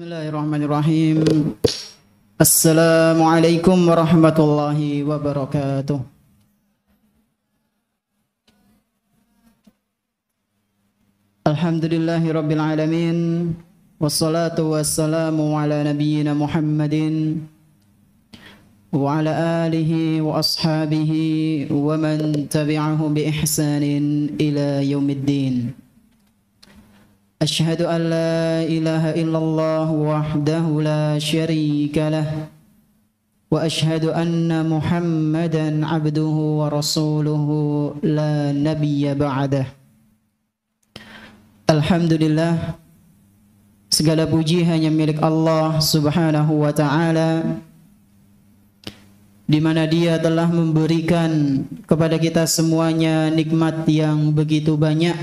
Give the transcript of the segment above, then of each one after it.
Bismillahirrahmanirrahim. Assalamualaikum warahmatullahi wabarakatuh. Alhamdulillahi rabbil alamin. Wassalatu wassalamu ala nabiyyina Muhammadin wa ala alihi wa ashabihi wa man tabi'ahu bi ihsanin ila yaumiddin. أشهد أن لا إله إلا الله وحده لا شريك له وأشهد أن محمدا عبده ورسوله لا نبي بعده. Alhamdulillah, segala puji hanya milik Allah Subhanahu wa ta'ala, di mana Dia telah memberikan kepada kita semuanya nikmat yang begitu banyak.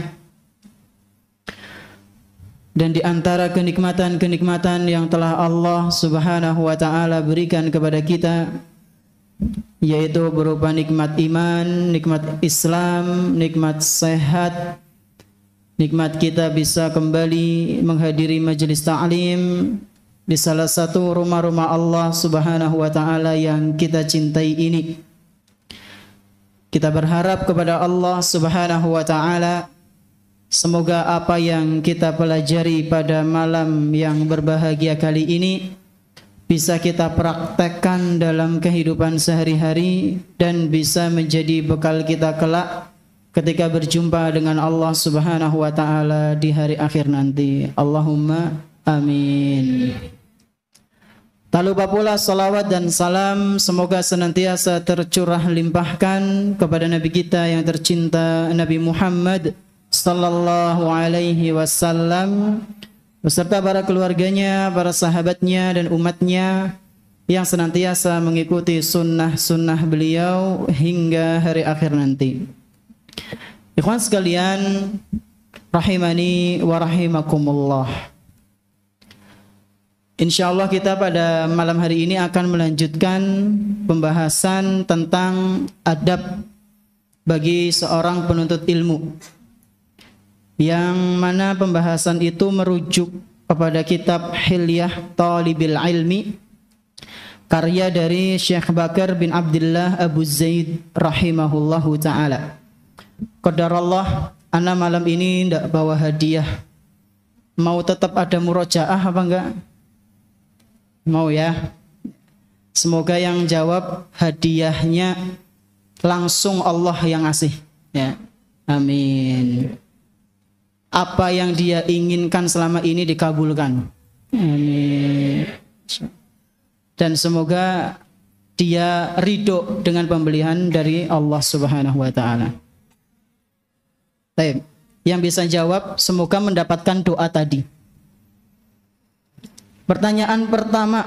Dan di antara kenikmatan-kenikmatan yang telah Allah Subhanahu wa ta'ala berikan kepada kita, yaitu berupa nikmat iman, nikmat Islam, nikmat sehat, nikmat kita bisa kembali menghadiri majelis ta'lim di salah satu rumah-rumah Allah Subhanahu wa ta'ala yang kita cintai ini. Kita berharap kepada Allah Subhanahu wa ta'ala, semoga apa yang kita pelajari pada malam yang berbahagia kali ini bisa kita praktekkan dalam kehidupan sehari-hari dan bisa menjadi bekal kita kelak ketika berjumpa dengan Allah Subhanahu wa ta'ala di hari akhir nanti. Allahumma amin. Tak lupa pula salawat dan salam semoga senantiasa tercurah limpahkan kepada Nabi kita yang tercinta, Nabi Muhammad sallallahu alaihi wasallam, beserta para keluarganya, para sahabatnya dan umatnya yang senantiasa mengikuti sunnah-sunnah beliau hingga hari akhir nanti. Ikhwan sekalian, rahimani wa rahimakumullah. Insyaallah kita pada malam hari ini akan melanjutkan pembahasan tentang adab bagi seorang penuntut ilmu, yang mana pembahasan itu merujuk kepada kitab Hilyah Thalibil Ilmi, karya dari Syekh Bakar bin Abdullah Abu Zaid rahimahullahu ta'ala. Qadarallah, ana malam ini tidak bawa hadiah. Mau tetap ada murojaah apa enggak? Mau ya? Semoga yang jawab hadiahnya langsung Allah yang ngasih ya. Amin. Apa yang dia inginkan selama ini dikabulkan. Amin. Dan semoga dia ridho dengan pembelian dari Allah Subhanahu wa ta'ala. Baik, yang bisa jawab semoga mendapatkan doa tadi. Pertanyaan pertama.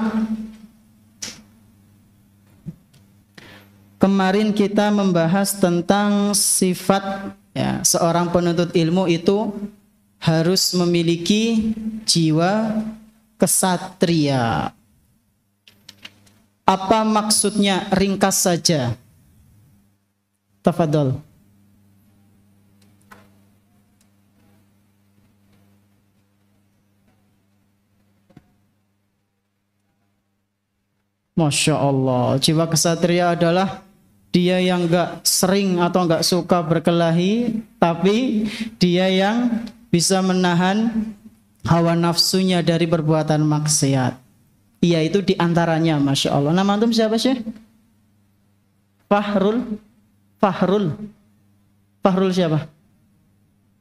Kemarin kita membahas tentang sifat ya, seorang penuntut ilmu itu harus memiliki jiwa kesatria. Apa maksudnya? Ringkas saja. Tafadhol. Masya Allah, jiwa kesatria adalah dia yang enggak sering atau enggak suka berkelahi, tapi dia yang bisa menahan hawa nafsunya dari perbuatan maksiat. Ia itu diantaranya, Masya Allah. Nama antum siapa sih? Fahrul siapa?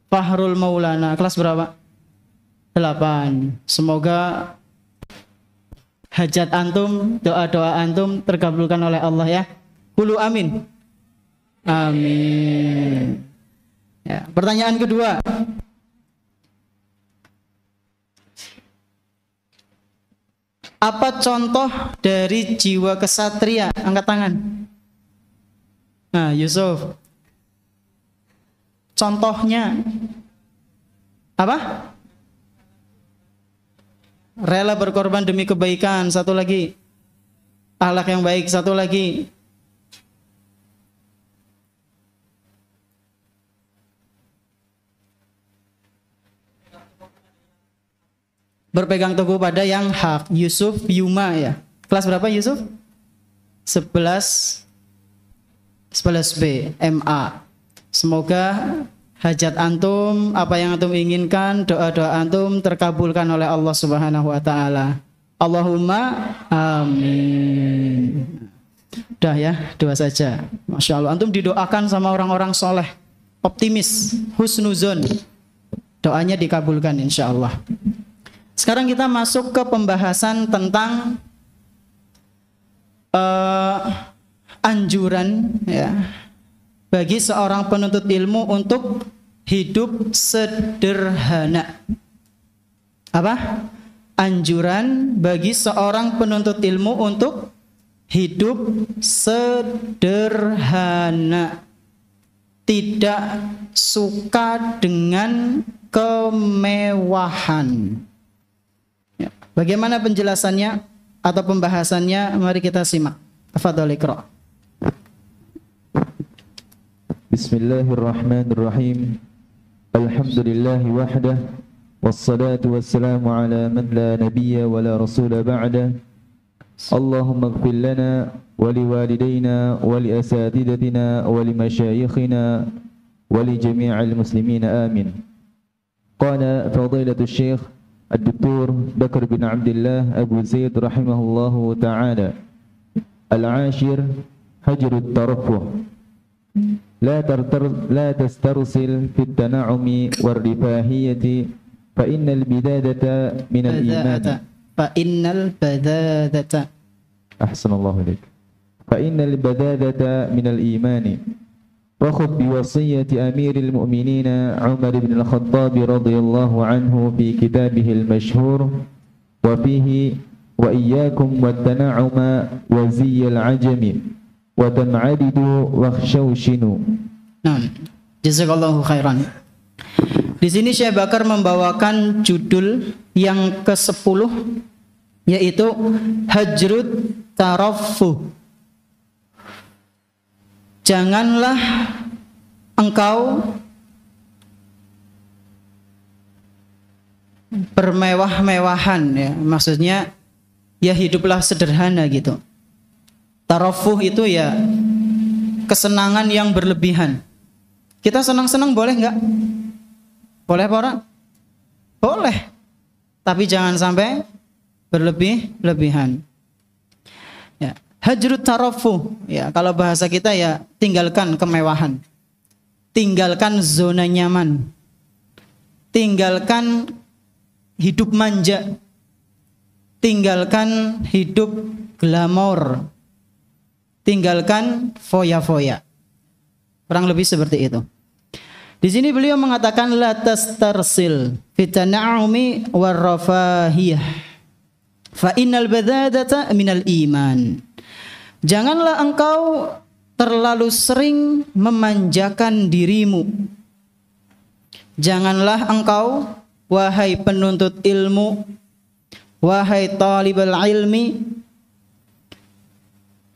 Fahrul Maulana. Kelas berapa? 8. Semoga hajat antum, doa-doa antum terkabulkan oleh Allah ya. Qulu amin. Amin. Ya, pertanyaan kedua. Apa contoh dari jiwa kesatria? Angkat tangan. Nah, Yusuf. Contohnya apa? Rela berkorban demi kebaikan. Satu lagi. Akhlak yang baik. Satu lagi. Berpegang teguh pada yang hak. Yusuf Yuma ya. Kelas berapa Yusuf? 11 11B MA. Semoga hajat antum, apa yang antum inginkan, doa-doa antum terkabulkan oleh Allah Subhanahu wa taala. Allahumma amin. Udah ya, dua saja. Masya Allah, antum didoakan sama orang-orang soleh, optimis, husnuzon. Doanya dikabulkan insya Allah. Sekarang kita masuk ke pembahasan tentang anjuran ya, bagi seorang penuntut ilmu untuk hidup sederhana. Apa? Anjuran bagi seorang penuntut ilmu untuk hidup sederhana. Tidak suka dengan kemewahan. Ya. Bagaimana penjelasannya atau pembahasannya? Mari kita simak. Tafadhol Iqra. Bismillahirrahmanirrahim. Alhamdulillahi wahdah. Wassalatu wassalamu ala man la nabiyya wa la rasula ba'dah. Allahumma ighfir lana wa liwalidayna wa li asatidatina wa li masyayikhina wa li jami'il muslimina amin. Qala fadilatu syekh Ad-Doktor Bakar bin Abdullah Abu Zaid rahimahullahu ta'ala. Al-ashir hajrut tarafuh. لا تسترسل في التنعم والرفاهية فإن البدادة من الإيمان. فإن البدادة أحسن الله إليك. فإن البدادة من الإيمان. وخذ بوصية أمير المؤمنين عمر بن الخطاب رضي الله عنه في كتابه المشهور وفيه وإياكم والتنعم وزي العجم وتمعددوا واخشوشنوا. Nah, jazakallahu khairan. Di sini Syekh Bakar membawakan judul yang ke-10 yaitu hajrut tarafuh. Janganlah engkau bermewah-mewahan ya. Maksudnya ya hiduplah sederhana gitu. Tarafuh itu ya kesenangan yang berlebihan. Kita senang-senang boleh nggak? Boleh apa orang? Boleh. Tapi jangan sampai berlebihan. Ya, hajrut tarafuh. Ya, kalau bahasa kita ya tinggalkan kemewahan. Tinggalkan zona nyaman. Tinggalkan hidup manja. Tinggalkan hidup glamor. Tinggalkan foya-foya. Kurang lebih seperti itu. Di sini beliau mengatakan la tastarsil fitana'umi warrafahiyah fa innal badadata minal iman. Janganlah engkau terlalu sering memanjakan dirimu. Janganlah engkau wahai penuntut ilmu, wahai talibul ilmi,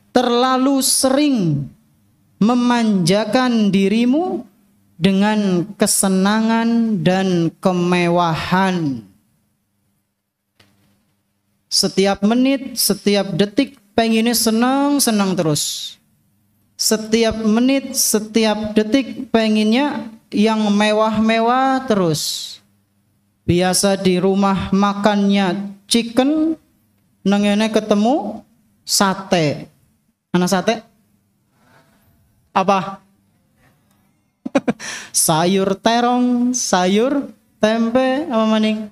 terlalu sering memanjakan dirimu dengan kesenangan dan kemewahan. Setiap menit, setiap detik pengennya senang terus. Setiap menit, setiap detik pengennya yang mewah-mewah terus. Biasa di rumah makannya chicken, nengene ketemu sate. Anak sate? Apa? Sayur terong, sayur tempe, apa maning?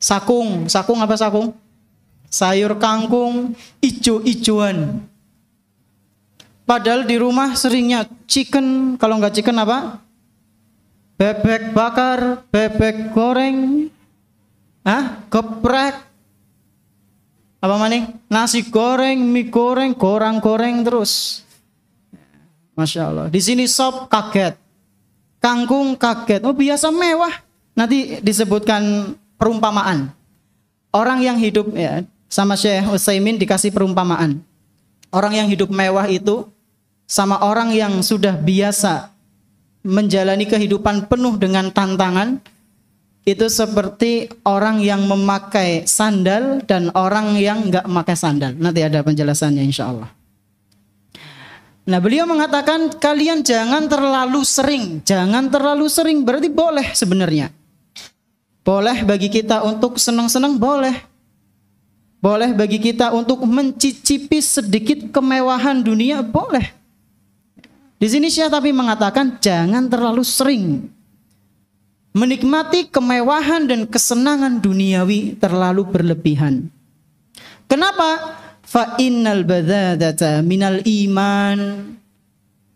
Sakung apa sakung? Sayur kangkung, ijo-ijoan. Padahal di rumah seringnya chicken, kalau nggak chicken apa? Bebek bakar, bebek goreng, geprek. Apa maning? Nasi goreng, mie goreng, goreng terus. Masya Allah. Di sini sop kaget, kangkung kaget. Oh biasa mewah. Nanti disebutkan perumpamaan. Orang yang hidup ya sama Syekh Utsaimin dikasih perumpamaan. Orang yang hidup mewah itu sama orang yang sudah biasa menjalani kehidupan penuh dengan tantangan itu seperti orang yang memakai sandal dan orang yang nggak memakai sandal. Nanti ada penjelasannya insya Allah. Nah, beliau mengatakan kalian jangan terlalu sering. Jangan terlalu sering berarti boleh sebenarnya. Boleh bagi kita untuk senang-senang, boleh. Boleh bagi kita untuk mencicipi sedikit kemewahan dunia, boleh. Di sini Syekh tapi mengatakan jangan terlalu sering. Menikmati kemewahan dan kesenangan duniawi terlalu berlebihan. Kenapa? Fa innal badzadata minal iman.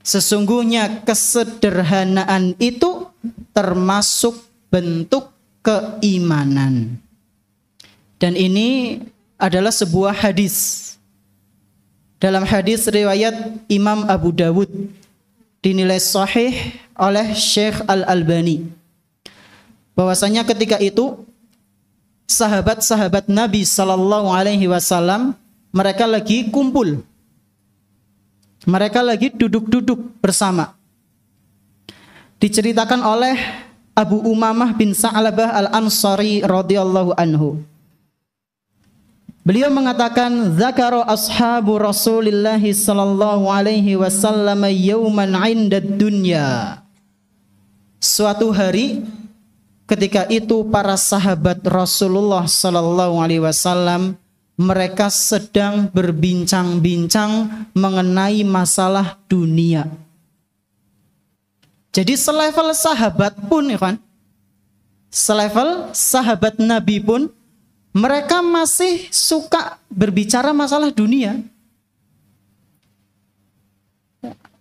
Sesungguhnya kesederhanaan itu termasuk bentuk keimanan. Dan ini adalah sebuah hadis. Dalam hadis riwayat Imam Abu Dawud dinilai sahih oleh Syekh Al-Albani, bahwasanya ketika itu sahabat-sahabat Nabi sallallahu alaihi wasallam mereka lagi kumpul. Mereka lagi duduk-duduk bersama. Diceritakan oleh Abu Umamah bin Sa'labah Al-Ansari radhiyallahu anhu. Beliau mengatakan zakara ashabu Rasulillah sallallahu alaihi wasallam yauman 'inda dunya. Suatu hari ketika itu para sahabat Rasulullah sallallahu alaihi wasallam mereka sedang berbincang-bincang mengenai masalah dunia. Jadi selevel sahabat pun ya kan? Selevel sahabat Nabi pun mereka masih suka berbicara masalah dunia.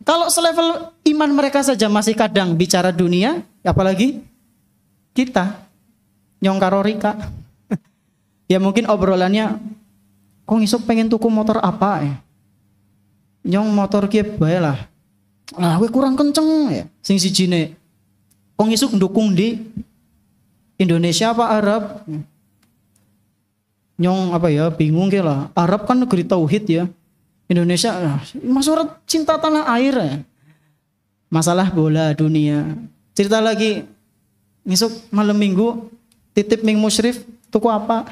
Kalau selevel iman mereka saja masih kadang bicara dunia, apalagi kita nyong karo Rika. Ya mungkin obrolannya, kok ngisuk pengen tuku motor apa ya? Nyong motor kieu bae lah. Lah kowe kurang kenceng ya. Sing sijine. Kok ngisuk ndukung di Indonesia apa Arab? Nyong apa ya, bingung ke lah. Arab kan negeri tauhid ya. Indonesia masalah cinta tanah air ya. Masalah bola dunia. Cerita lagi, ngisuk malam minggu titip Ming Musyrif tuku apa?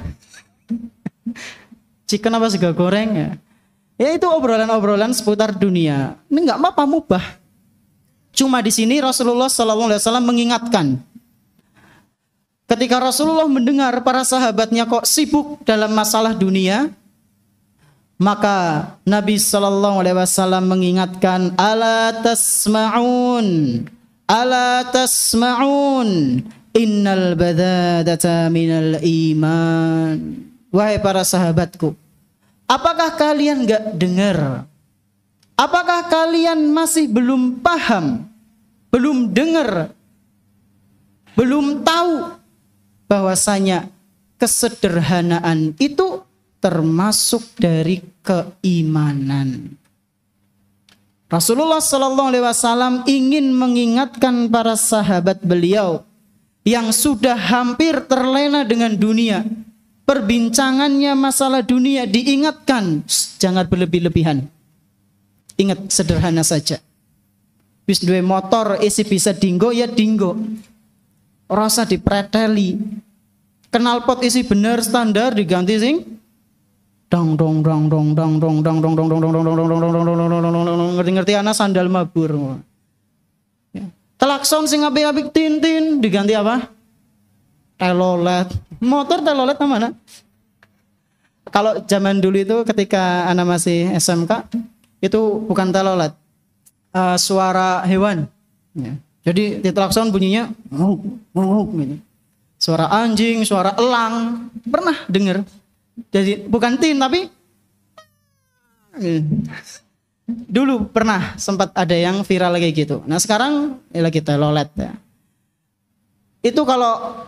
Chicken apa sega goreng ya. Ya itu obrolan-obrolan seputar dunia. Ini enggak apa-apa, mubah. Cuma di sini Rasulullah sallallahu alaihi wasallam mengingatkan. Ketika Rasulullah mendengar para sahabatnya kok sibuk dalam masalah dunia, maka Nabi sallallahu alaihi wasallam mengingatkan, ala tasma'un, innal badadata minal iman. Wahai para sahabatku, apakah kalian enggak dengar? Apakah kalian masih belum paham, belum dengar, belum tahu bahwasanya kesederhanaan itu termasuk dari keimanan. Rasulullah sallallahu alaihi wasallam ingin mengingatkan para sahabat beliau yang sudah hampir terlena dengan dunia. Perbincangannya masalah dunia diingatkan, jangan berlebih-lebihan. Ingat sederhana saja. Wis duwe motor isi bisa dinggo ya dinggo. Rasa dipreteli. Knalpot isi bener standar diganti sing dong dong dong dong dong dong dong dong dong dong dong dong dong dong dong dong dong ngerti-ngerti anak sandal mabur. Klakson sing apik-apik tin-tin diganti apa? Telolet. Motor telolet mana? Kalau zaman dulu itu ketika anak masih SMK itu bukan telolet. Suara hewan. Jadi di klakson bunyinya gitu. Suara anjing, suara elang, pernah dengar? Jadi bukan tin tapi dulu pernah sempat ada yang viral kayak gitu. Nah sekarang ya lagi telolet ya. Itu kalau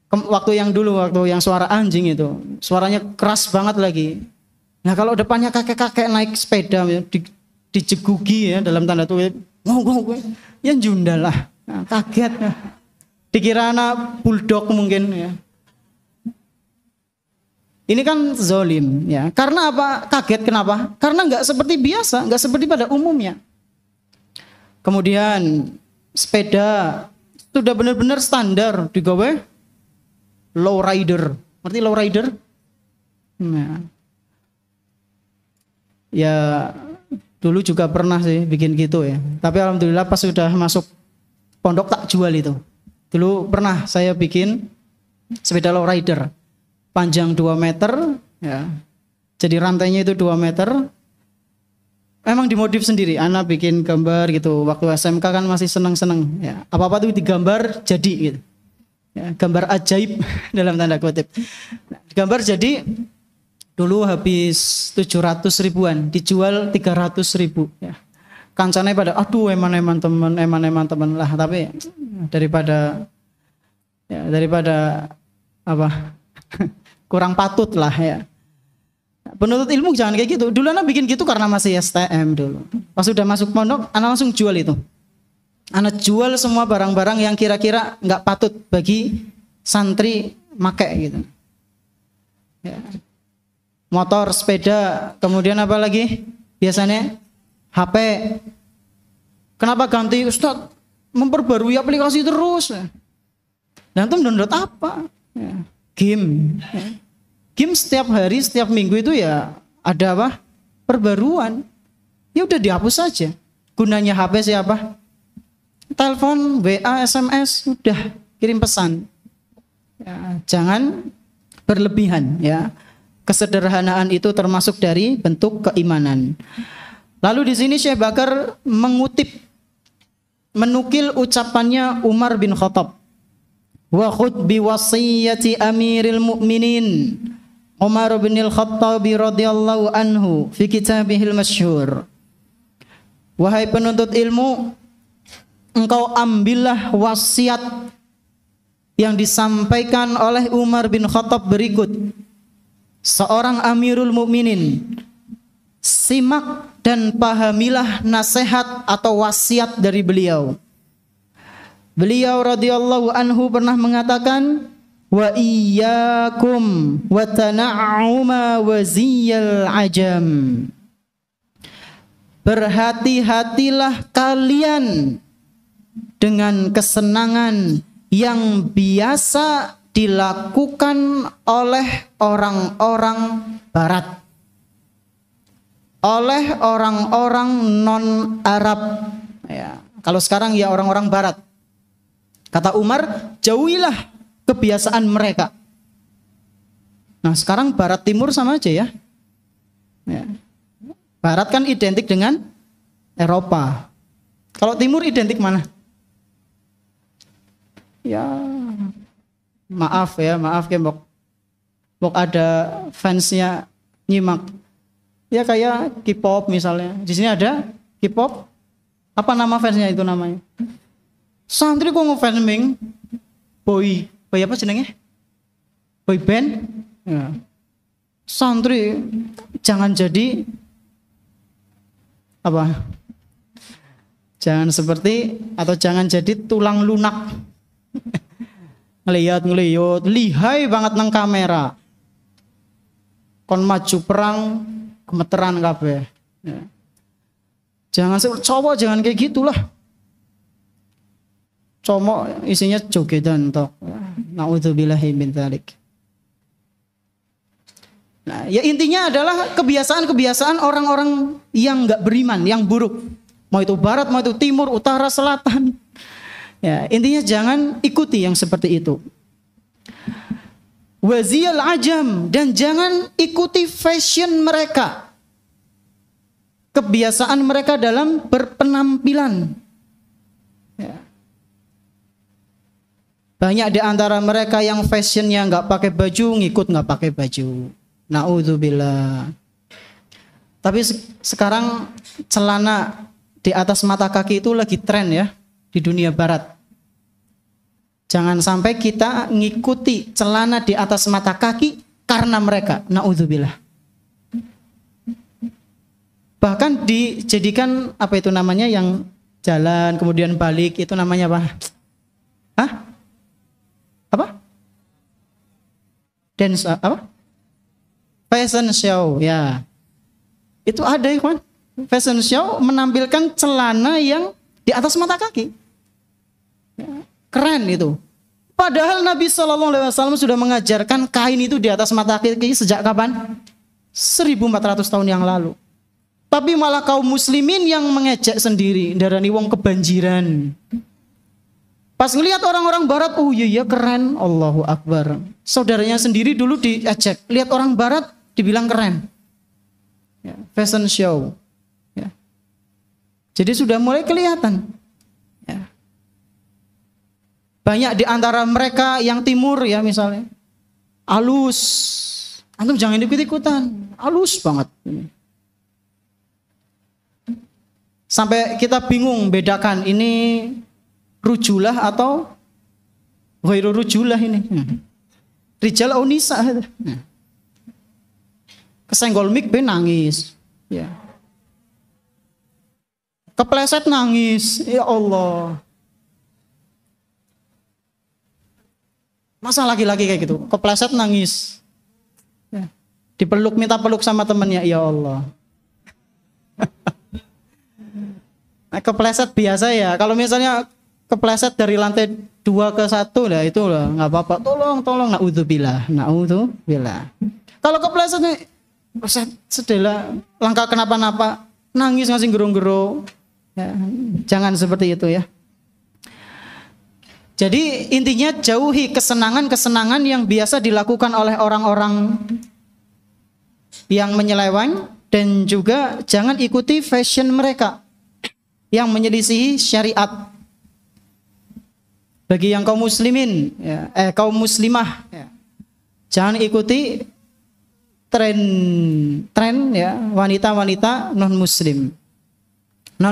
waktu yang dulu, waktu yang suara anjing itu suaranya keras banget lagi. Nah kalau depannya kakek-kakek naik sepeda dijeguki ya dalam tanda tulis ya jundal lah, nah, kaget ya. Dikira anak bulldog mungkin ya. Ini kan zolim ya. Karena apa? Kaget kenapa? Karena nggak seperti biasa, nggak seperti pada umumnya. Kemudian sepeda sudah benar-benar standar digawe low rider. Ngerti low rider? Nah. Ya dulu juga pernah sih bikin gitu ya. Tapi alhamdulillah pas sudah masuk pondok tak jual itu. Dulu pernah saya bikin sepeda low rider. Panjang 2 meter ya. Jadi rantainya itu 2 meter. Emang dimodif sendiri. Anak bikin gambar gitu. Waktu SMK kan masih seneng-seneng ya. Apa-apa tuh digambar jadi gitu. Ya, gambar ajaib dalam tanda kutip. Nah, gambar jadi dulu habis 700 ribuan, dijual 300 ribu ya. Kancane pada aduh eman-eman teman lah, tapi daripada apa kurang patut lah ya. Penuntut ilmu jangan kayak gitu. Dulu anak bikin gitu karena masih STM dulu. Pas sudah masuk pondok anak langsung jual itu. Anak jual semua barang-barang yang kira-kira nggak patut bagi santri make gitu. Ya. Motor, sepeda, kemudian apa lagi? Biasanya HP. Kenapa ganti Ustadz? Memperbarui aplikasi terus. Dan itu download apa? Ya. Game. Ya. Game setiap hari, setiap minggu itu ya ada apa? Perbaruan. Ya udah dihapus saja. Gunanya HP siapa? Telepon, WA, SMS, udah kirim pesan. Ya, jangan berlebihan ya. Kesederhanaan itu termasuk dari bentuk keimanan. Lalu di sini Syekh Bakar menukil ucapannya Umar bin Khattab. Wa khud bi wasiyati Amiril Mukminin Umar bin Al-Khattab radhiyallahu anhu fi kitabihil masyhur. Wahai penuntut ilmu, engkau ambillah wasiat yang disampaikan oleh Umar bin Khattab berikut. Seorang Amirul Mukminin, simak dan pahamilah nasihat atau wasiat dari beliau. Beliau radhiyallahu anhu pernah mengatakan, wa iyyakum wa tana'uma wa ziyal ajam. Berhati-hatilah kalian dengan kesenangan yang biasa dilakukan oleh orang-orang barat, oleh orang-orang non-Arab ya. Kalau sekarang ya orang-orang barat. Kata Umar, jauhilah kebiasaan mereka. Nah sekarang barat timur sama aja ya. Barat kan identik dengan Eropa. Kalau timur identik mana? Ya maaf ya Bok ada fansnya nyimak. Ya kayak K-pop misalnya. Di sini ada K-pop. Apa nama fansnya itu namanya? Santri kok ngefans ming boy apa jenenge? Boy band. Ya. Santri jangan jadi apa? Jangan seperti atau jangan jadi tulang lunak. Ngeliat, lihai banget nang kamera. Kon maju perang gemeteran kabeh. Ya. Jangan cowok jangan kayak gitulah. Cowok isinya jogedan tok. Naudzubillahi min dzalik. Nah, ya intinya adalah kebiasaan-kebiasaan orang-orang yang enggak beriman, yang buruk. Mau itu barat, mau itu timur, utara, selatan. Ya, intinya jangan ikuti yang seperti itu. Waziyal ajam, dan jangan ikuti fashion mereka. Kebiasaan mereka dalam berpenampilan. Ya. Banyak di antara mereka yang fashionnya nggak pakai baju, ngikut nggak pakai baju. Naudzubillah. Tapi sekarang celana di atas mata kaki itu lagi tren ya di dunia barat. Jangan sampai kita ngikuti celana di atas mata kaki karena mereka. Naudzubillah. Bahkan dijadikan apa itu namanya yang jalan kemudian balik itu namanya apa? Hah? Apa? Dance apa? Fashion show ya. Itu ada ya kan? Fashion show menampilkan celana yang di atas mata kaki. Ya, keren itu. Padahal Nabi SAW sudah mengajarkan kain itu di atas mata kaki sejak kapan? 1400 tahun yang lalu. Tapi malah kaum muslimin yang mengejek sendiri, darani wong kebanjiran. Pas ngelihat orang-orang barat, oh iya keren, Allahu Akbar. Saudaranya sendiri dulu diejek, lihat orang barat dibilang keren. Ya, fashion show. Ya. Jadi sudah mulai kelihatan. Ya. Banyak di antara mereka yang timur ya misalnya, halus. Antum jangan ikut-ikutan, halus banget. Sampai kita bingung bedakan ini rujulah atau ghairu rujulah ini. Rijal atau nisa. Kesenggol mik ben nangis. Ya. Kepleset nangis. Ya Allah. Masa laki-laki kayak gitu? Kepleset nangis. Ya. Dipeluk, minta peluk sama temannya. Ya Allah. Nah, kepleset biasa ya. Kalau misalnya kepleset dari lantai 2 ke 1 lah itu lah nggak apa-apa. Tolong naudzubillah. Kalau kepleset nih sedela langkah kenapa-napa, nangis ngasih gerung-gerung. Ya, jangan seperti itu ya. Jadi intinya jauhi kesenangan-kesenangan yang biasa dilakukan oleh orang-orang yang menyeleweng, dan juga jangan ikuti fashion mereka yang menyelisihi syariat. Bagi yang kaum muslimin, ya, kaum muslimah, ya, jangan ikuti tren ya wanita-wanita non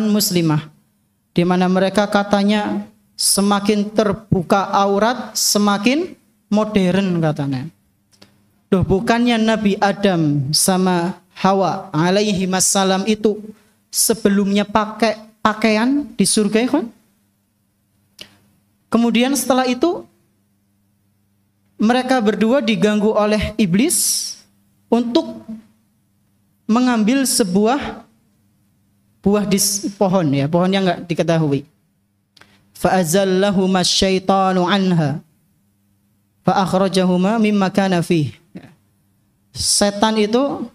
muslimah, di mana mereka katanya semakin terbuka aurat semakin modern katanya. Loh, bukannya Nabi Adam sama Hawa alaihi wassalam itu sebelumnya pakai pakaian di surga ya kan? Kemudian setelah itu mereka berdua diganggu oleh iblis untuk mengambil sebuah buah di pohon ya, pohon yang enggak diketahui. Fa'azallahuma syaitanu anha fa akhrajahuma mimma kana fih. Setan itu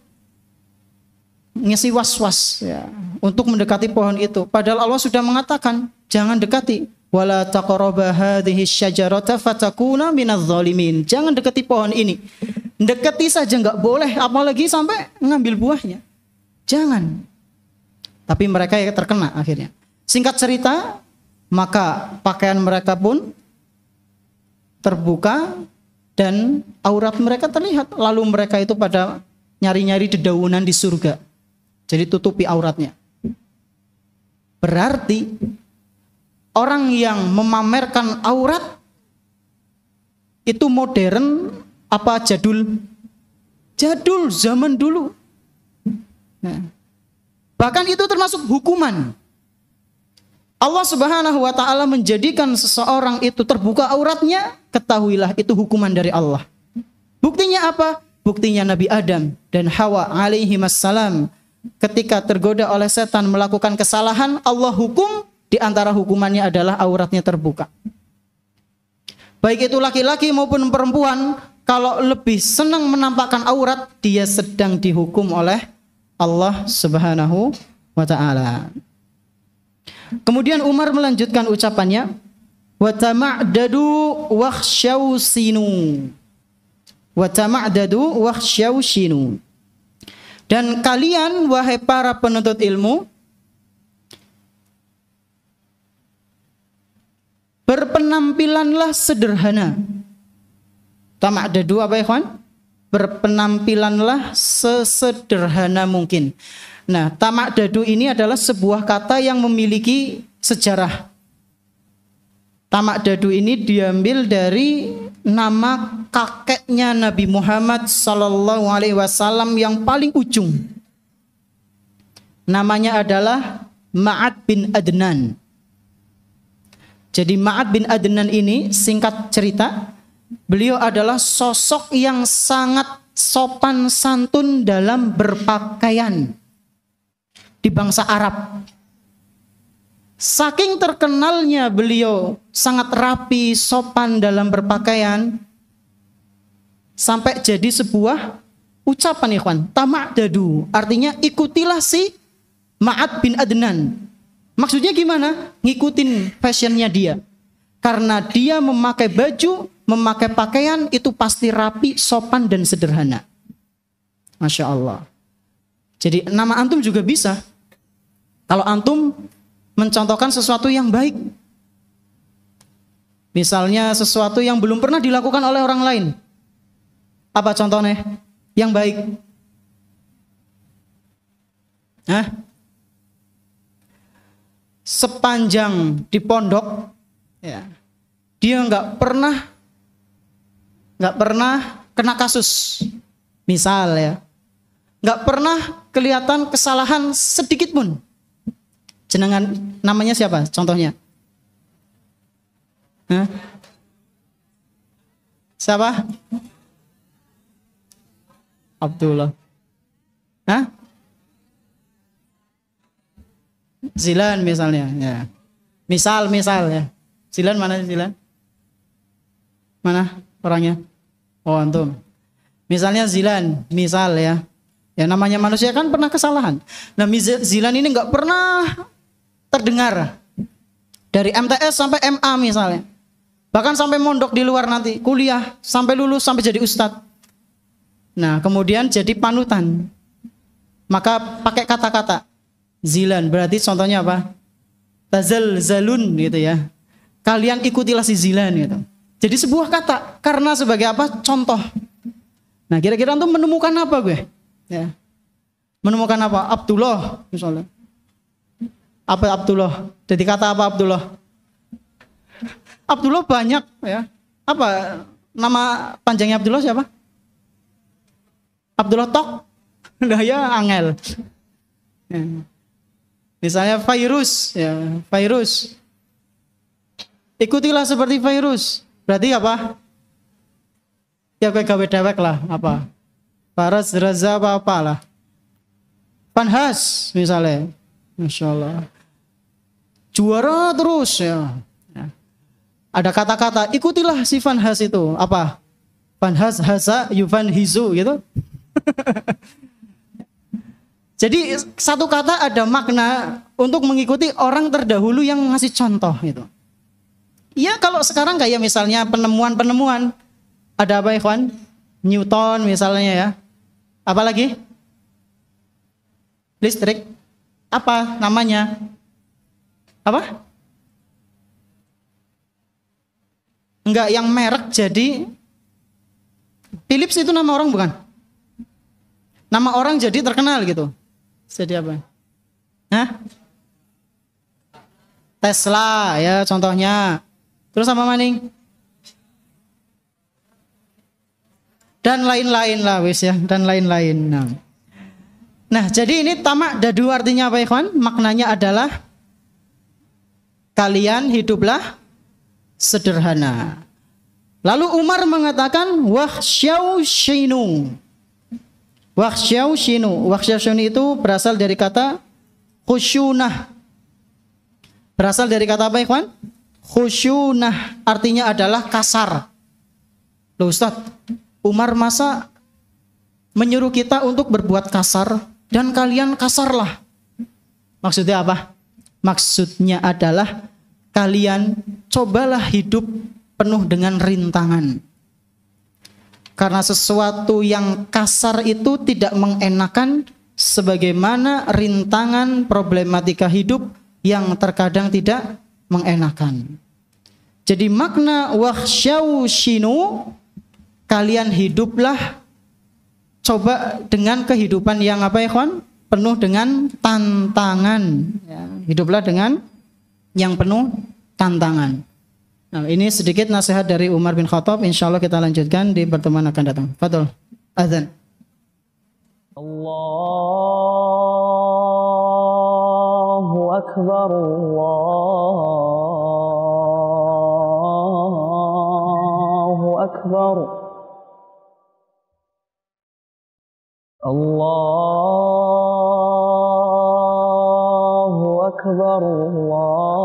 ngisi was-was ya, untuk mendekati pohon itu. Padahal Allah sudah mengatakan jangan dekati. Wala taqraba hadhihi syajarata fatakuna minadh dhalimin. Jangan dekati pohon ini. Dekati saja enggak boleh, apalagi sampai ngambil buahnya. Jangan. Tapi mereka yang terkena akhirnya. Singkat cerita, maka pakaian mereka pun terbuka dan aurat mereka terlihat. Lalu mereka itu pada nyari-nyari dedaunan di surga. Jadi tutupi auratnya. Berarti orang yang memamerkan aurat itu modern apa jadul? Jadul zaman dulu. Nah, bahkan itu termasuk hukuman. Allah Subhanahu wa taala menjadikan seseorang itu terbuka auratnya, ketahuilah itu hukuman dari Allah. Buktinya apa? Buktinya Nabi Adam dan Hawa alaihi wassalam ketika tergoda oleh setan melakukan kesalahan, Allah hukum, di antara hukumannya adalah auratnya terbuka. Baik itu laki-laki maupun perempuan, kalau lebih senang menampakkan aurat, dia sedang dihukum oleh Allah Subhanahu wa taala. Kemudian Umar melanjutkan ucapannya, wa tama'dadu wakhshawsinu. Wa tama'dadu wakhshawsinu. Dan kalian wahai para penuntut ilmu, berpenampilanlah sederhana. Tama'dadu apa ya kawan? Berpenampilanlah sesederhana mungkin. Nah, tama'dadu ini adalah sebuah kata yang memiliki sejarah. Tama'dadu ini diambil dari nama kakeknya Nabi Muhammad sallallahu alaihi wasallam yang paling ujung. Namanya adalah Ma'ad bin Adnan. Jadi Ma'ad bin Adnan ini, singkat cerita, beliau adalah sosok yang sangat sopan santun dalam berpakaian di bangsa Arab. Saking terkenalnya beliau sangat rapi, sopan dalam berpakaian, sampai jadi sebuah ucapan ikhwan, tamadadu, artinya ikutilah si Ma'ad bin Adnan. Maksudnya gimana? Ngikutin fashionnya dia. Karena dia memakai baju, memakai pakaian itu pasti rapi, sopan dan sederhana. Masya Allah. Jadi nama antum juga bisa. Kalau antum mencontohkan sesuatu yang baik. Misalnya sesuatu yang belum pernah dilakukan oleh orang lain. Apa contohnya? Yang baik. Hah? Sepanjang di pondok, ya, dia nggak pernah kena kasus. Misal ya, nggak pernah kelihatan kesalahan sedikit pun. Jenengan namanya siapa? Contohnya? Hah? Siapa? Abdullah. Hah? Zilan misalnya. Ya. Misal ya. Zilan mana Zilan? Mana orangnya? Oh antum. Misalnya Zilan, misal ya. Ya namanya manusia kan pernah kesalahan. Nah Zilan ini nggak pernah terdengar dari MTS sampai MA misalnya, bahkan sampai mondok di luar nanti kuliah sampai lulus sampai jadi ustadz. Nah kemudian jadi panutan, maka pakai kata-kata Zilan, berarti contohnya apa? Tazalzalun gitu ya. Kalian ikutilah si Zilan gitu. Jadi sebuah kata karena sebagai apa? Contoh. Nah kira-kira antum menemukan apa gue? Ya. Menemukan apa? Abdullah misalnya. Apa Abdullah? Jadi kata apa Abdullah? Abdullah banyak ya. Apa nama panjangnya Abdullah siapa? Abdullah Tok. Nah ya angel. Ya. Misalnya virus ya, virus. Ikutilah seperti virus. Berarti apa? Ya kayak gawe dewek lah, apa? Faras Raza apa lah? Panhas misalnya. Masya Allah. Juara terus ya. Ada kata-kata, ikutilah si Fanhas itu. Apa? Fanhas hasa yufan hizu gitu. Jadi satu kata ada makna untuk mengikuti orang terdahulu yang ngasih contoh gitu. Ya kalau sekarang kayak misalnya penemuan-penemuan. Ada apa ikhwan? Newton misalnya ya. Apa lagi? Listrik. Apa namanya? Apa? Enggak yang merek jadi Philips itu nama orang bukan? Nama orang jadi terkenal gitu. Jadi apa? Hah? Tesla ya contohnya. Terus sama maning? Dan lain-lain lah wis ya, dan lain-lain. Nah, jadi ini tamak dadu artinya apa ikhwan? Maknanya adalah kalian hiduplah sederhana. Lalu Umar mengatakan wahsyau shinu. Wahsyau shinu. Wahsyau shinu itu berasal dari kata khusyunah. Berasal dari kata apa ikhwan? Khusyunah artinya adalah kasar. Loh Ustaz, Umar masa menyuruh kita untuk berbuat kasar dan kalian kasarlah. Maksudnya apa? Maksudnya adalah kalian cobalah hidup penuh dengan rintangan. Karena sesuatu yang kasar itu tidak mengenakan sebagaimana rintangan problematika hidup yang terkadang tidak mengenakan. Jadi makna wahsyau shinu, kalian hiduplah coba dengan kehidupan yang apa ya kawan? Penuh dengan tantangan. Ya, hiduplah dengan yang penuh tantangan. Nah, ini sedikit nasihat dari Umar bin Khattab. Insya Allah kita lanjutkan di pertemuan akan datang. Fadol, azan. Allahu Akbar, Allahu Akbar, Allahu Akbar, Allah.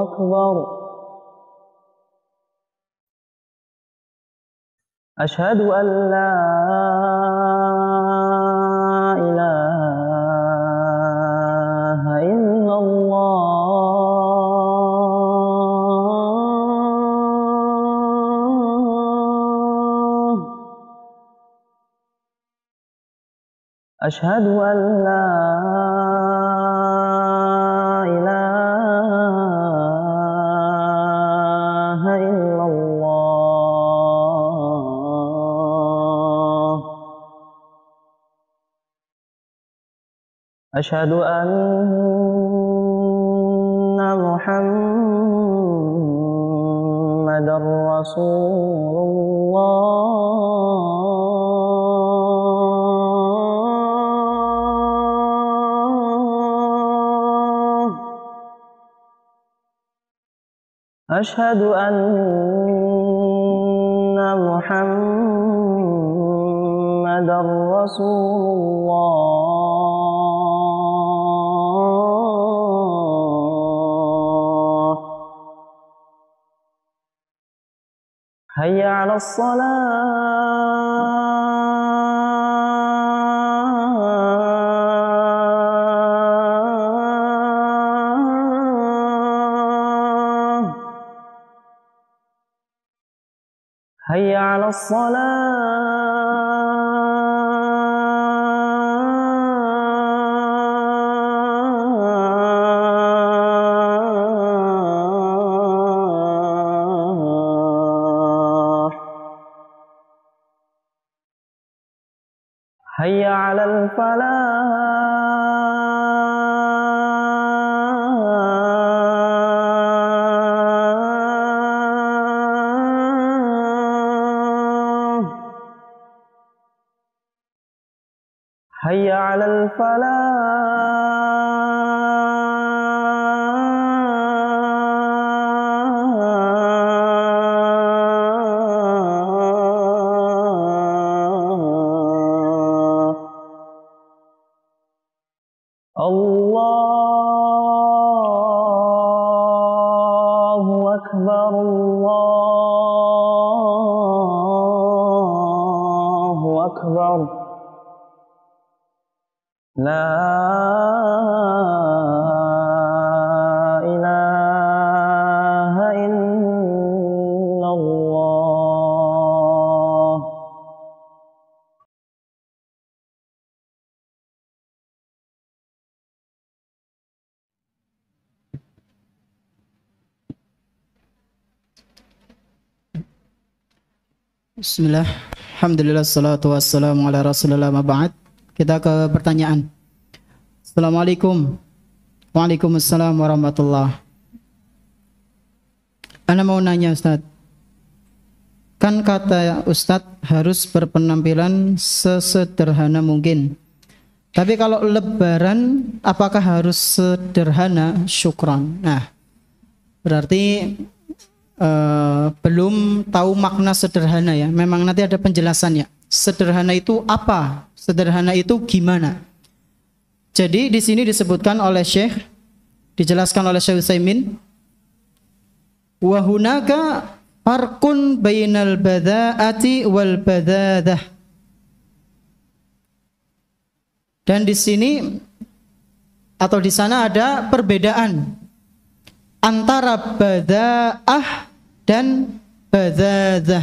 أكبر أشهد أن لا إله إلا الله أشهد أن لا إله إلا الله أشهد أن محمدا رسول الله أشهد أن محمدا رسول الله حي على الصلاة حي على الصلاة حي على الفلاح حي على الفلاح الله أكبر الله أكبر لا إله إلا الله Bismillah, alhamdulillah, salatu wassalamu ala rasulillah, ma ba'd. Kita ke pertanyaan. Assalamualaikum. Waalaikumsalam warahmatullah. Ana mau nanya Ustaz. Kan kata Ustaz harus berpenampilan sesederhana mungkin. Tapi kalau lebaran apakah harus sederhana? Syukran. Nah, berarti belum tahu makna sederhana ya. Memang nanti ada penjelasannya. Sederhana itu apa? Sederhana itu gimana? Jadi di sini disebutkan oleh Syekh, dijelaskan oleh Syekh Utsaimin, wa hunaka farqun bainal bada'ati wal badadah. Dan di sini atau di sana ada perbedaan antara bada'ah dan badadah.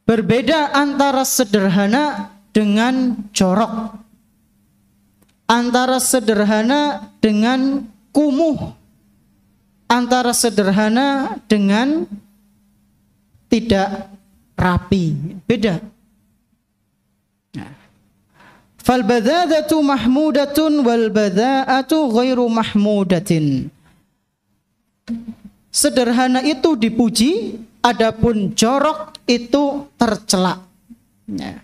Berbeda antara sederhana dengan jorok, antara sederhana dengan kumuh, antara sederhana dengan tidak rapi. Beda. Fal badadatu mahmudatun wal bada'atu ghairu mahmudatin. Sederhana itu dipuji, adapun jorok itu tercela. Ya.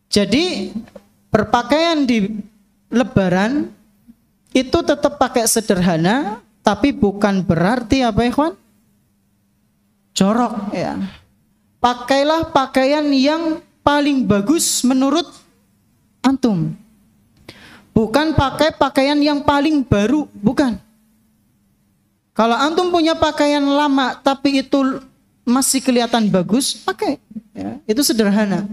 Jadi berpakaian di lebaran itu tetap pakai sederhana, tapi bukan berarti apa ikhwan? Jorok ya. Pakailah pakaian yang paling bagus menurut antum. Bukan pakai pakaian yang paling baru, bukan. Kalau antum punya pakaian lama tapi itu masih kelihatan bagus, pakai. Ya, itu sederhana.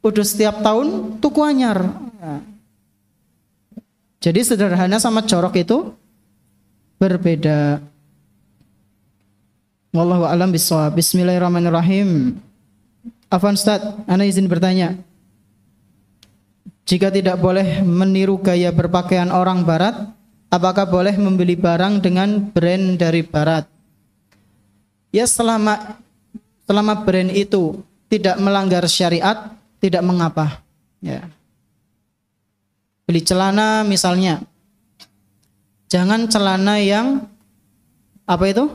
Udah setiap tahun tuku anyar. Ya. Jadi sederhana sama jorok itu berbeda. Wallahu a'lam bishawab. Bismillahirrahmanirrahim. Afwan Ustaz, ana izin bertanya. Jika tidak boleh meniru gaya berpakaian orang barat, apakah boleh membeli barang dengan brand dari barat? Ya, selama brand itu tidak melanggar syariat, tidak mengapa. Ya. Beli celana misalnya, jangan celana yang apa itu?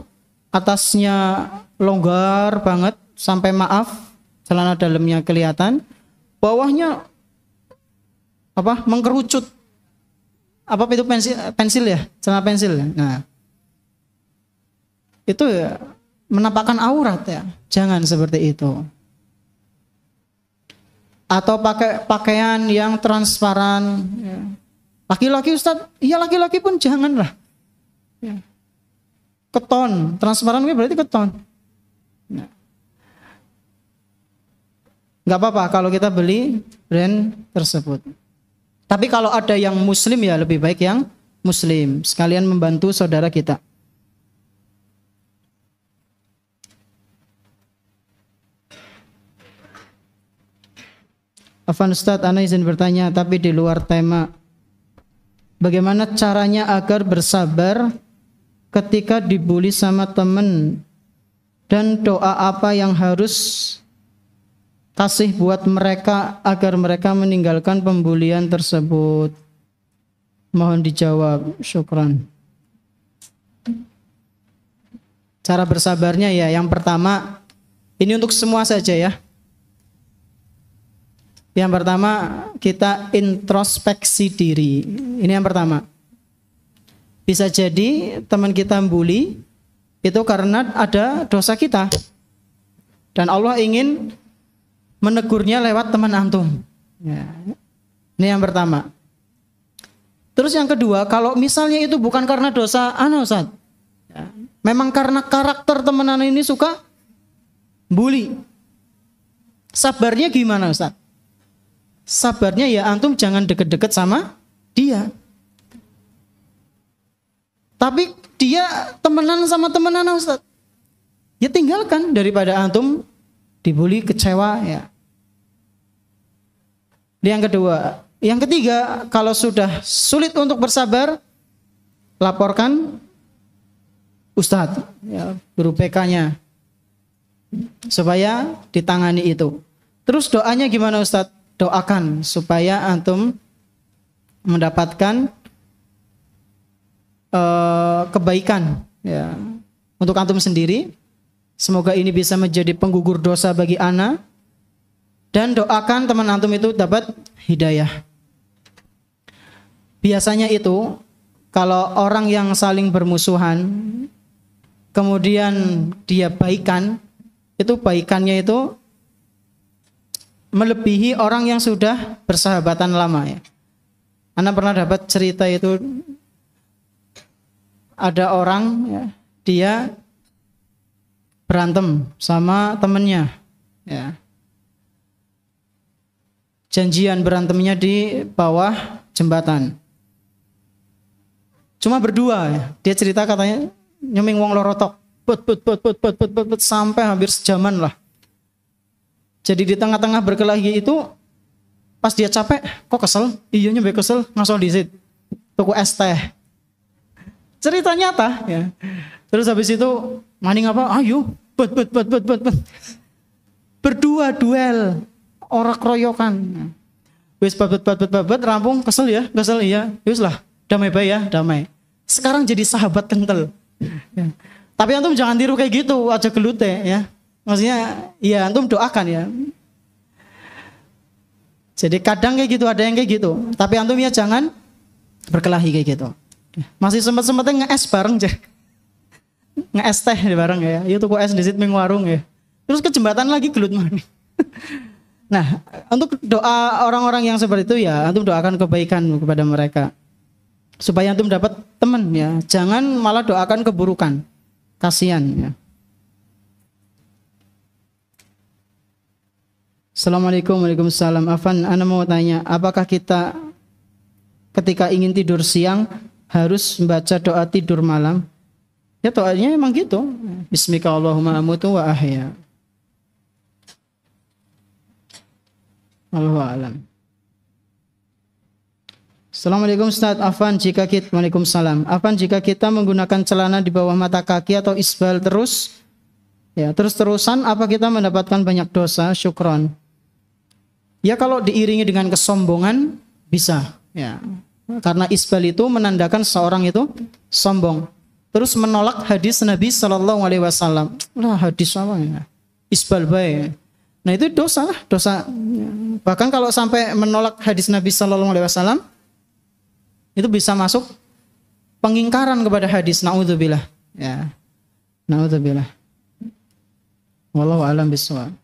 Atasnya longgar banget sampai maaf, celana dalamnya kelihatan, bawahnya apa? Mengkerucut. Apa itu pensil ya? Celana pensil. Nah, itu ya menampakkan aurat ya. Jangan seperti itu. Atau pakai pakaian yang transparan. Ya. Laki-laki Ustaz, iya laki-laki pun janganlah. Ya. Keton, transparan berarti keton. Nah. Gak apa-apa kalau kita beli brand tersebut. Tapi kalau ada yang muslim ya lebih baik yang muslim. Sekalian membantu saudara kita. Afan Ustadz, ana izin bertanya tapi di luar tema. Bagaimana caranya agar bersabar ketika dibully sama teman? Dan doa apa yang harus kasih buat mereka agar mereka meninggalkan pembulian tersebut? Mohon dijawab. Syukran. Cara bersabarnya ya, yang pertama, ini untuk semua saja ya. Yang pertama, kita introspeksi diri. Ini yang pertama. Bisa jadi teman kita bully itu karena ada dosa kita. Dan Allah ingin menegurnya lewat teman antum. Ya. Ini yang pertama. Terus yang kedua, kalau misalnya itu bukan karena dosa Ustaz. Ya. Memang karena karakter teman ini suka bully. Sabarnya gimana Ustaz? Sabarnya ya antum jangan deket-deket sama dia. Tapi dia temenan sama temenan Ustaz. Ya tinggalkan daripada antum dibully, kecewa ya. Yang kedua, yang ketiga, kalau sudah sulit untuk bersabar, laporkan Ustadz, ya, guru PK-nya, supaya ditangani itu. Terus doanya gimana Ustadz? Doakan supaya antum mendapatkan kebaikan ya, untuk antum sendiri. Semoga ini bisa menjadi penggugur dosa bagi ana. Dan doakan teman antum itu dapat hidayah. Biasanya itu kalau orang yang saling bermusuhan kemudian dia baikan, itu baikannya itu melebihi orang yang sudah bersahabatan lama ya. Ana pernah dapat cerita itu, ada orang ya, dia berantem sama temennya ya. Janjian berantemnya di bawah jembatan. Cuma berdua ya. Dia cerita katanya nyeming wong lorotok. Put sampai hampir sejaman lah. Jadi di tengah-tengah berkelahi itu pas dia capek, kok kesel? Iya nyampe kesel, langsung disit. Tuku es teh. Cerita nyata ya. Terus habis itu maning apa? Ayo, put. Berdua duel. Orang keroyokan. Wis babet rampung, kesel ya, kesel iya. Wis lah, damai bae ya, damai. Sekarang jadi sahabat kental. Ya. Tapi antum jangan tiru kayak gitu, aja gelute ya. Maksudnya, ya antum doakan ya. Jadi kadang kayak gitu, ada yang kayak gitu. Tapi antum ya jangan berkelahi kayak gitu. Masih sempat-sempatnya nge-es bareng aja. Nge-es teh bareng ya. Itu kok es di situ warung ya. Terus ke jembatan lagi gelut mana. Nah, untuk doa orang-orang yang seperti itu ya, antum doakan kebaikan kepada mereka. supaya antum dapat teman ya. Jangan malah doakan keburukan. Kasihan ya. Assalamualaikum. Waalaikumsalam. Afan, ana mau tanya, apakah kita ketika ingin tidur siang harus membaca doa tidur malam? Ya doanya emang gitu. Bismika Allahumma amutu wa ahya. Allahu a'lam. Assalamualaikum Ustaz. Afan, jika kita Waalaikumsalam. Afan, jika kita menggunakan celana di bawah mata kaki atau isbal terus ya, terus-terusan, apa kita mendapatkan banyak dosa? Syukron. Ya kalau diiringi dengan kesombongan bisa ya. Karena isbal itu menandakan seorang itu sombong. Terus menolak hadis Nabi sallallahu alaihi wasallam. Lah hadis apa ya? Isbal baik. Nah itu dosa. Bahkan kalau sampai menolak hadis Nabi sallallahu alaihi wasallam itu bisa masuk pengingkaran kepada hadis. Naudzubillah. Ya. Naudzubillah. Wallahu a'lam bishawab.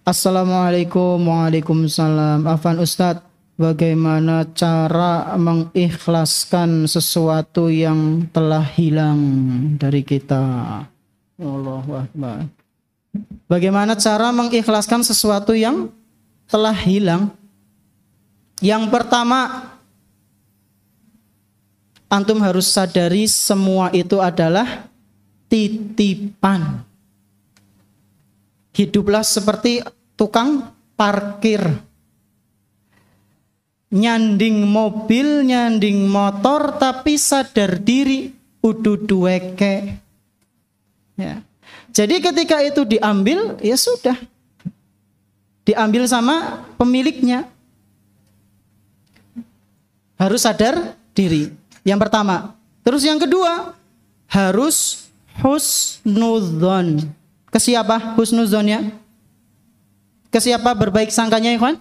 Assalamualaikum. Waalaikumsalam. Afan Ustadz, bagaimana cara mengikhlaskan sesuatu yang telah hilang dari kita? Allahu Akbar. Bagaimana cara mengikhlaskan sesuatu yang telah hilang? Yang pertama, antum harus sadari semua itu adalah titipan. Hiduplah seperti tukang parkir. Nyanding mobil, nyanding motor, tapi sadar diri, udu duweke. Ya. Jadi ketika itu diambil, ya sudah. Diambil sama pemiliknya. Harus sadar diri. Yang pertama. Terus yang kedua, harus husnudzon. Ke siapa husnudzonnya? Ke siapa berbaik sangkanya, ikhwan?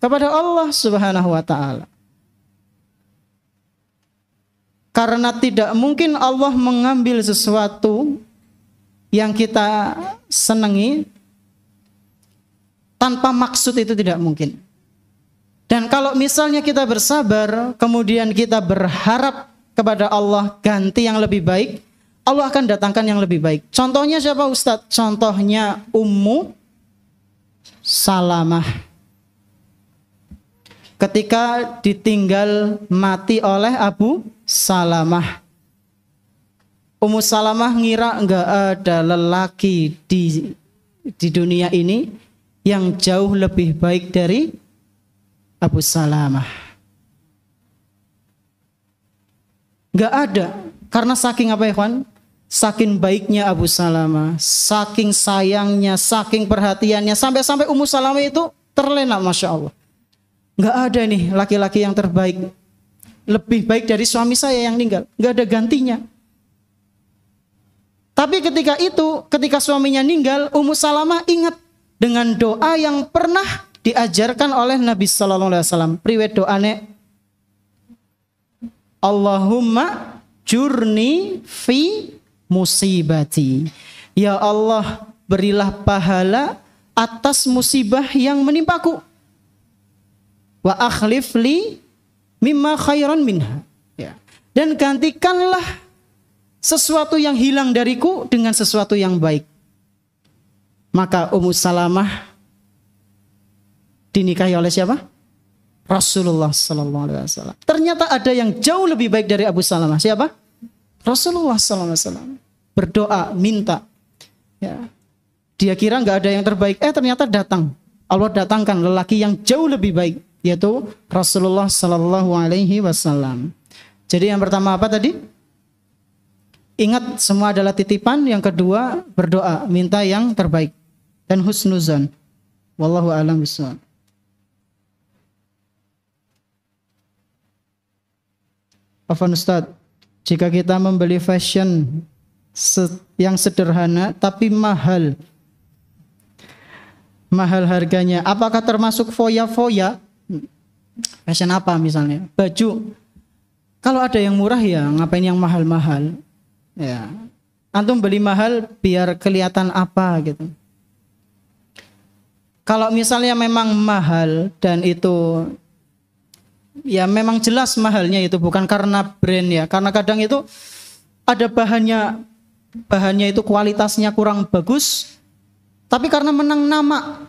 Kepada Allah Subhanahu wa taala. Karena tidak mungkin Allah mengambil sesuatu yang kita senangi tanpa maksud, itu tidak mungkin. Dan kalau misalnya kita bersabar, kemudian kita berharap kepada Allah ganti yang lebih baik, Allah akan datangkan yang lebih baik. Contohnya siapa Ustadz? Contohnya Ummu Salamah. Ketika ditinggal mati oleh Abu Salamah, Ummu Salamah ngira enggak ada lelaki di dunia ini yang jauh lebih baik dari Abu Salamah. Enggak ada. Karena saking apa ya kawan? Saking baiknya Abu Salamah, saking sayangnya, saking perhatiannya, sampai-sampai Ummu Salamah itu terlena, Masya Allah. Nggak ada nih laki-laki yang terbaik, lebih baik dari suami saya yang meninggal, nggak ada gantinya. Tapi ketika suaminya meninggal, Ummu Salamah ingat dengan doa yang pernah diajarkan oleh Nabi Sallallahu Alaihi Wasallam. Priwet doane, Allahumma jurni fi musibati. Ya Allah, berilah pahala atas musibah yang menimpaku. Wa akhlif li mimma khairan minha. Ya. Dan gantikanlah sesuatu yang hilang dariku dengan sesuatu yang baik. Maka Ummu Salamah dinikahi oleh siapa? Rasulullah Sallallahu Alaihi Wasallam. Ternyata ada yang jauh lebih baik dari Abu Salamah. Siapa? Rasulullah Sallallahu Alaihi Wasallam. Berdoa, minta. Ya. Dia kira nggak ada yang terbaik. Ternyata datang. Allah datangkan lelaki yang jauh lebih baik, yaitu Rasulullah Sallallahu Alaihi Wasallam. Jadi yang pertama apa tadi? Ingat semua adalah titipan. Yang kedua, berdoa, minta yang terbaik dan husnuzan. Wallahu a'lam bishawab. Afwan Ustaz, jika kita membeli fashion yang sederhana tapi mahal harganya, apakah termasuk foya-foya? Fashion apa misalnya? Baju. Kalau ada yang murah ya ngapain yang mahal-mahal? Ya. Antum beli mahal biar kelihatan apa gitu. Kalau misalnya memang mahal dan itu ya memang jelas mahalnya itu bukan karena brand ya, karena kadang itu ada bahannya itu kualitasnya kurang bagus, tapi karena menang nama,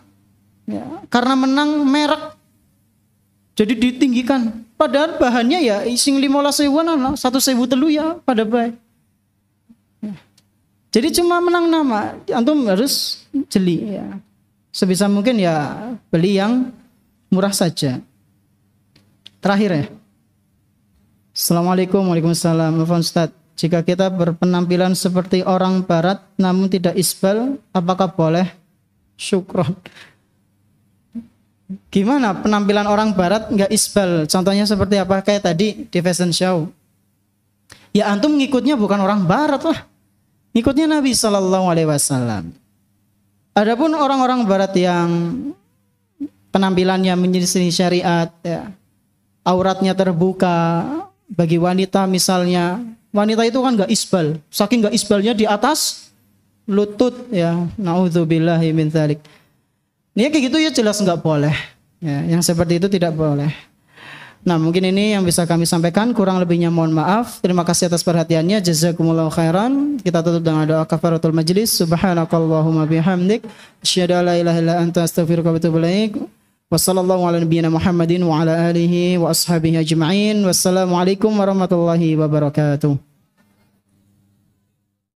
ya, karena menang merek, jadi ditinggikan. Padahal bahannya ya ising 15.000-an, 1.000 telu ya pada baik. Ya. Jadi cuma menang nama, antum harus jeli ya. Sebisa mungkin ya beli yang murah saja. Terakhir ya. Assalamualaikum warahmatullahi wabarakatuh. Ustaz, jika kita berpenampilan seperti orang barat namun tidak isbal, apakah boleh? Syukron. Gimana penampilan orang barat nggak isbal? Contohnya seperti apa? Kayak tadi di fashion show. Ya antum ngikutnya bukan orang barat lah. Ngikutnya Nabi SAW. Adapun orang-orang barat yang penampilannya menyelisih syariat, ya, auratnya terbuka, bagi wanita misalnya, wanita itu kan nggak isbal, saking nggak isbalnya di atas lutut, ya, naudzubillahi min dzalik. Ini kayak gitu ya jelas nggak boleh, ya, yang seperti itu tidak boleh. Nah mungkin ini yang bisa kami sampaikan, kurang lebihnya mohon maaf. Terima kasih atas perhatiannya, jazakumullahu khairan. Kita tutup dengan doa kafaratul majlis. Subhanakallahumma bihamdik, asyhadu an la ilaha illa anta astaghfiruka wa atubu ilaik. Wassallallahu ala nabiyyina Muhammadin wa ala alihi wa ashabihi ajma'in. Wassalamualaikum warahmatullahi wabarakatuh.